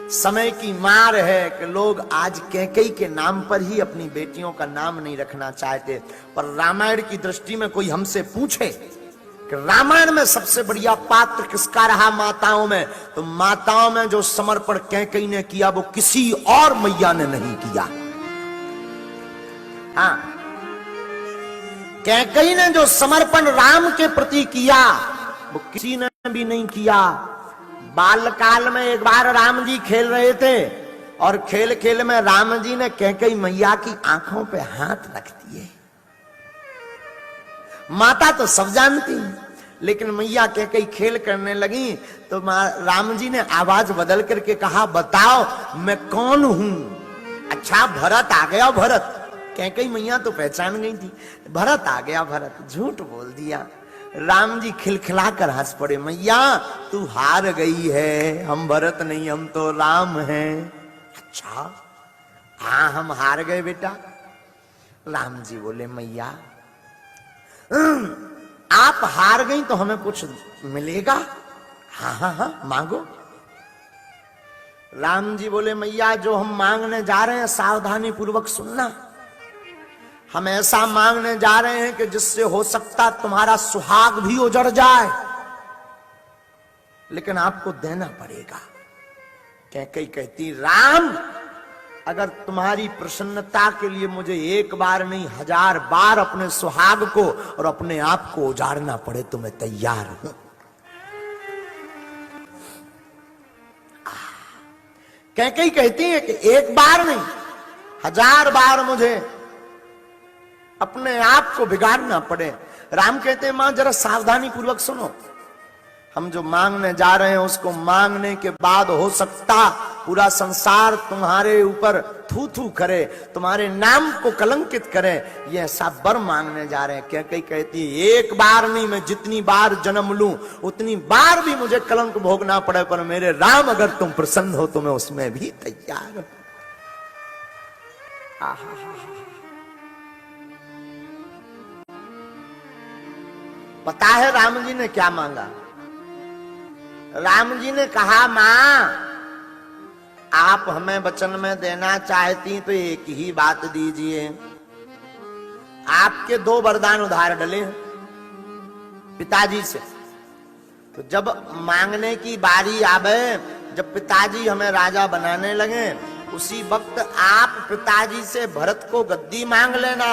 समय की मार है कि लोग आज कैकेयी के नाम पर ही अपनी बेटियों का नाम नहीं रखना चाहते। पर रामायण की दृष्टि में कोई हमसे पूछे कि रामायण में सबसे बढ़िया पात्र किसका रहा माताओं में, तो माताओं में जो समर्पण कैकेयी ने किया वो किसी और मैया ने नहीं किया। हाँ, कैकेयी ने जो समर्पण राम के प्रति किया वो किसी ने भी नहीं किया। बालकाल में एक बार राम जी खेल रहे थे और खेल खेल में राम जी ने कैकेयी मैया की आंखों पे हाथ रख दिए। माता तो सब जानती, लेकिन मैया कैकेयी खेल करने लगी तो राम जी ने आवाज बदल करके कहा, बताओ मैं कौन हूं। अच्छा भरत आ गया। भरत, कैकेयी मैया तो पहचान गई थी, भरत आ गया। भरत झूठ बोल दिया। राम जी खिलखिला कर हंस पड़े, मैया तू हार गई है, हम भरत नहीं हम तो राम हैं। अच्छा हाँ हम हार गए बेटा। राम जी बोले, मैया आप हार गई तो हमें कुछ मिलेगा? हाँ हाँ हाँ मांगो। राम जी बोले, मैया जो हम मांगने जा रहे हैं सावधानी पूर्वक सुनना। हम ऐसा मांगने जा रहे हैं कि जिससे हो सकता तुम्हारा सुहाग भी उजड़ जाए, लेकिन आपको देना पड़ेगा। कैकेयी कहती, राम अगर तुम्हारी प्रसन्नता के लिए मुझे एक बार नहीं 1000 बार अपने सुहाग को और अपने आप को उजाड़ना पड़े तो मैं तैयार हूं। कैकेयी कहती है कि एक बार नहीं 1000 बार मुझे अपने आप को बिगाड़ना पड़े। राम कहते हैं, मां जरा सावधानी पूर्वक सुनो, हम जो मांगने जा रहे हैं उसको मांगने के बाद हो सकता पूरा संसार तुम्हारे ऊपर थू थू करे, तुम्हारे नाम को कलंकित करे, ये ऐसा वर मांगने जा रहे हैं। कैकेयी कहती है, एक बार नहीं मैं जितनी बार जन्म लूं उतनी बार भी मुझे कलंक भोगना पड़े, पर मेरे राम अगर तुम प्रसन्न हो तो मैं उसमें भी तैयार हूं। पता है राम जी ने क्या मांगा? राम जी ने कहा, मां आप हमें वचन में देना चाहती तो एक ही बात दीजिए। आपके 2 वरदान उधार डले पिताजी से, तो जब मांगने की बारी आवे, जब पिताजी हमें राजा बनाने लगे, उसी वक्त आप पिताजी से भरत को गद्दी मांग लेना,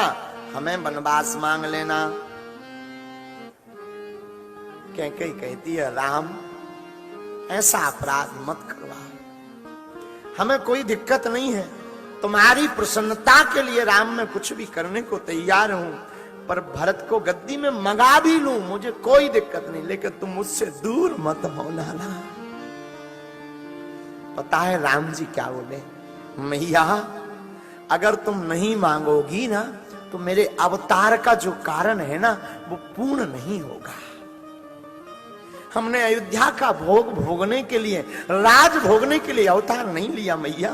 हमें वनवास मांग लेना। कैकेयी कहती है, राम ऐसा अपराध मत करवा, हमें कोई दिक्कत नहीं है, तुम्हारी प्रसन्नता के लिए राम मैं कुछ भी करने को तैयार हूं, पर भरत को गद्दी में मंगा भी लूं मुझे कोई दिक्कत नहीं, लेकिन तुम मुझसे दूर मत होना ना। पता है राम जी क्या बोले? मैया अगर तुम नहीं मांगोगी ना तो मेरे अवतार का जो कारण है ना वो पूर्ण नहीं होगा। हमने अयोध्या का भोग भोगने के लिए, राज भोगने के लिए अवतार नहीं लिया मैया।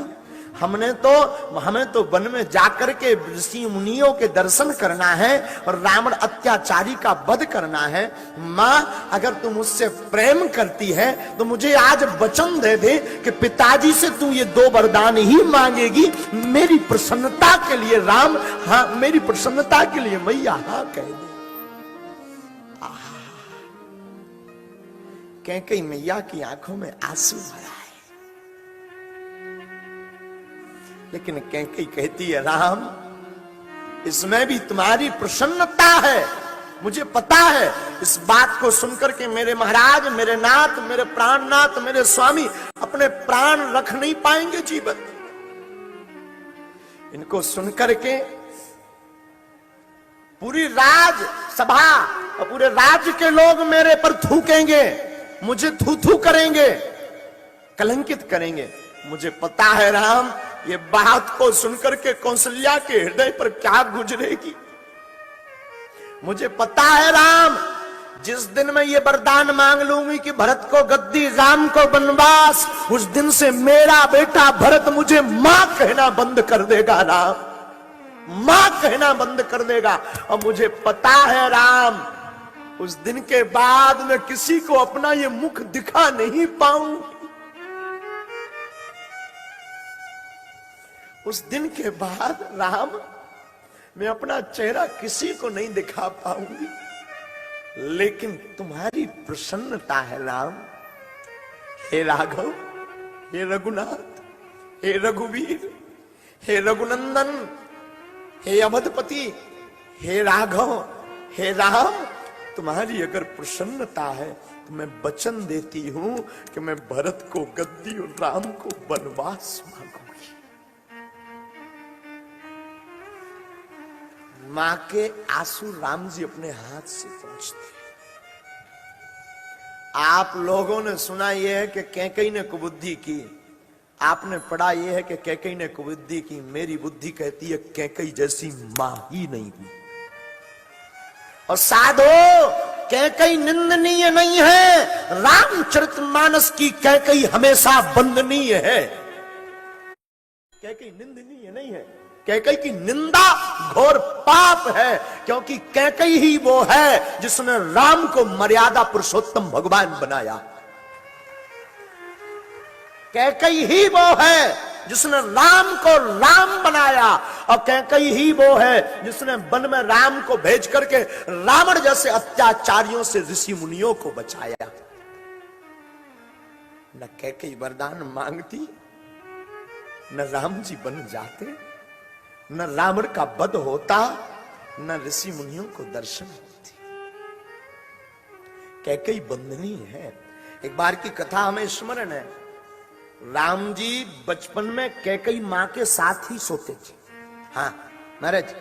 हमें तो वन में जाकर के ऋषि मुनियों के दर्शन करना है और रावण अत्याचारी का वध करना है। मां अगर तुम मुझसे प्रेम करती है तो मुझे आज वचन दे दे कि पिताजी से तू ये 2 वरदान ही मांगेगी। मेरी प्रसन्नता के लिए राम हाँ, मेरी प्रसन्नता के लिए मैया हाँ कह दे। कैकेयी मैया की आंखों में आंसू भरा है, लेकिन कैकेयी कहती है, राम इसमें भी तुम्हारी प्रसन्नता है, मुझे पता है। इस बात को सुनकर के मेरे महाराज, मेरे नाथ, मेरे प्राणनाथ, मेरे स्वामी अपने प्राण रख नहीं पाएंगे जीवन। इनको सुनकर के पूरी राज सभा और पूरे राज्य के लोग मेरे पर थूकेंगे, मुझे थू थू करेंगे, कलंकित करेंगे। मुझे पता है राम ये बात को सुनकर के कौशल्या के हृदय पर क्या गुजरेगी। मुझे पता है राम जिस दिन मैं ये वरदान मांग लूंगी कि भरत को गद्दी, राम को वनवास, उस दिन से मेरा बेटा भरत मुझे मां कहना बंद कर देगा। राम मां कहना बंद कर देगा। और मुझे पता है राम उस दिन के बाद मैं किसी को अपना ये मुख दिखा नहीं पाऊंगी। उस दिन के बाद राम, मैं अपना चेहरा किसी को नहीं दिखा पाऊंगी, लेकिन तुम्हारी प्रसन्नता है राम। हे राघव, हे रघुनाथ, हे रघुवीर, हे रघुनंदन, हे अवधपति, हे राघव, हे राम, तुम्हारी अगर प्रसन्नता है तो मैं वचन देती हूं कि मैं भरत को गद्दी और राम को वनवास मांगूंगी। मां के आंसू राम जी अपने हाथ से पहुंचते। आप लोगों ने सुना यह है कि कैकेयी ने कुबुद्धि की, आपने पढ़ा यह है कि कैकेयी ने कुबुद्धि की। मेरी बुद्धि कहती है कैकेयी जैसी मां ही नहीं हुई। और साधो, कैकेयी निंदनीय नहीं है, रामचरितमानस की कैकेयी हमेशा वंदनीय है। कैकेयी निंदनीय नहीं है, कैकेयी की निंदा घोर पाप है, क्योंकि कैकेयी ही वो है जिसने राम को मर्यादा पुरुषोत्तम भगवान बनाया। कैकेयी ही वो है जिसने राम को राम बनाया, और कैकेयी ही वो है जिसने वन में राम को भेज करके रावण जैसे अत्याचारियों से ऋषि मुनियों को बचाया। न कैकेयी वरदान मांगती, न राम जी बन जाते, न रावण का वध होता, न ऋषि मुनियों को दर्शन होती। कैकेयी बंधनी है। एक बार की कथा हमें स्मरण है। राम जी बचपन में कैकेयी मां के साथ ही सोते थे। हाँ महाराज,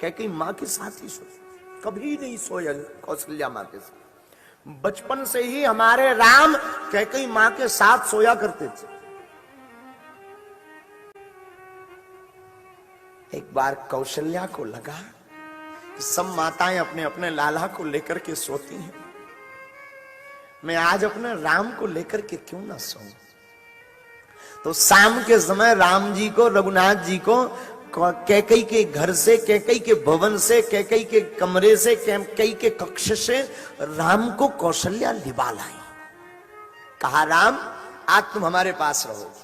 कैकेयी मां के साथ ही सोते, कभी नहीं सोए कौशल्या मां के साथ। बचपन से ही हमारे राम कैकेयी मां के साथ सोया करते थे। एक बार कौशल्या को लगा कि सब माताएं अपने अपने लाला को लेकर के सोती हैं, मैं आज अपने राम को लेकर के क्यों ना सोऊं। तो शाम के समय राम जी को, रघुनाथ जी को कैकेयी के घर से, कैकेयी के भवन से, कैकेयी के कमरे से, कैकेयी के कक्ष से राम को कौशल्या लिवा लाई। कहा राम आज तुम हमारे पास रहोगे।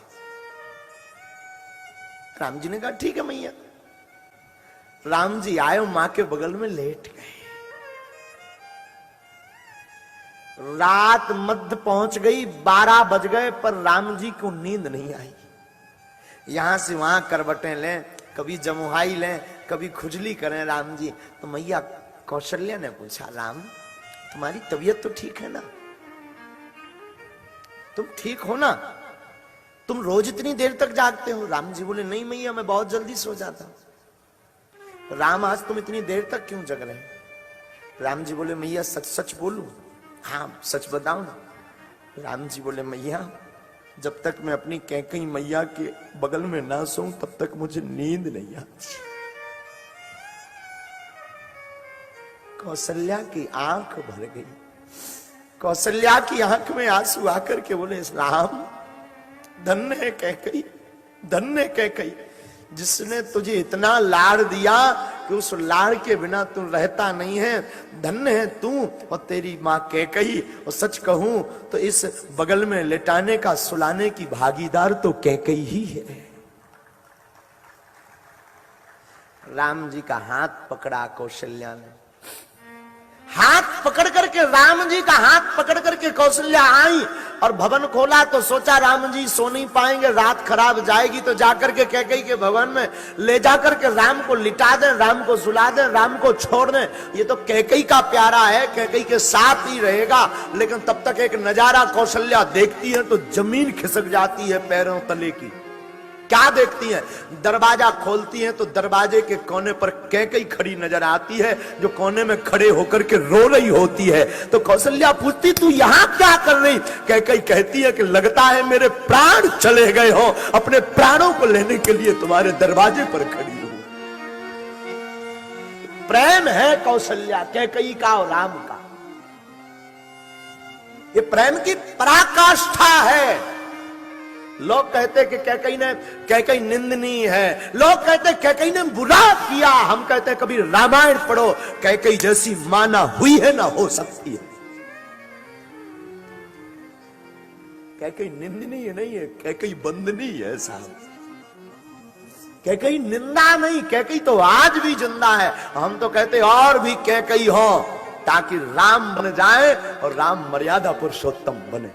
राम जी ने कहा ठीक है मैया। राम जी आए, मां के बगल में लेट गए। रात मध्य पहुंच गई, 12 बज गए, पर राम जी को नींद नहीं आई। यहां से वहां करवटें लें, कभी जमुहाई लें, कभी खुजली करें राम जी। तो मैया कौशल्या ने पूछा राम तुम्हारी तबीयत तो ठीक है ना, तुम ठीक हो ना, तुम रोज इतनी देर तक जागते हो। राम जी बोले नहीं मैया मैं बहुत जल्दी सो जाता हूं। राम आज तुम इतनी देर तक क्यों जग रहे हैं। राम जी बोले मैया सच सच बोलूं। हाँ सच बताओ ना। राम जी बोले मैया जब तक मैं अपनी कैकेयी मैया के बगल में ना सोऊं तब तक मुझे नींद नहीं आती। कौशल्या की आंख भर गई। कौशल्या की आंख में आंसू आकर के बोले राम धन्य है कैकेयी, धन्य है कैकेयी, जिसने तुझे इतना लाड़ दिया कि उस लाड़ के बिना तू रहता नहीं है। धन्य है तू और तेरी मां कैकेयी। और सच कहूं तो इस बगल में लेटाने का, सुलाने की भागीदार तो कैकेयी ही है। राम जी का हाथ पकड़ा कौशल्या ने। हाथ पकड़ करके, राम जी का हाथ पकड़ करके कौशल्या आई और भवन खोला तो सोचा राम जी सो नहीं पाएंगे, रात खराब जाएगी, तो जाकर के कैकेयी के भवन में ले जाकर के राम को लिटा दें, राम को सुला दें, राम को छोड़ दें। ये तो कैकेयी का प्यारा है, कैकेयी के साथ ही रहेगा। लेकिन तब तक एक नजारा कौशल्या देखती है तो जमीन खिसक जाती है पैरों तले की। क्या देखती हैं? दरवाजा खोलती हैं तो दरवाजे के कोने पर कैकेयी खड़ी नजर आती है, जो कोने में खड़े होकर के रो रही होती है। तो कौशल्या पूछती तू यहां क्या कर रही? कैकेयी कहती है कि लगता है मेरे प्राण चले गए हो, अपने प्राणों को लेने के लिए तुम्हारे दरवाजे पर खड़ी हूं। प्रेम है कौशल्या कैकेयी का और राम का। ये प्रेम की पराकाष्ठा है। लोग कहते कि कैकेयी निंदनीय है, लोग कहते कैकेयी ने बुरा किया। हम कहते कभी रामायण पढ़ो, कैकेयी जैसी मां ना हुई है ना हो सकती है। कैकेयी निंदनीय नहीं है, कैकेयी बंदनीय है साहब। कैकई निंदा नहीं, कैकई तो आज भी जिंदा है। हम तो कहते और भी कैकई हो ताकि राम बन जाए और राम मर्यादा पुरुषोत्तम बने।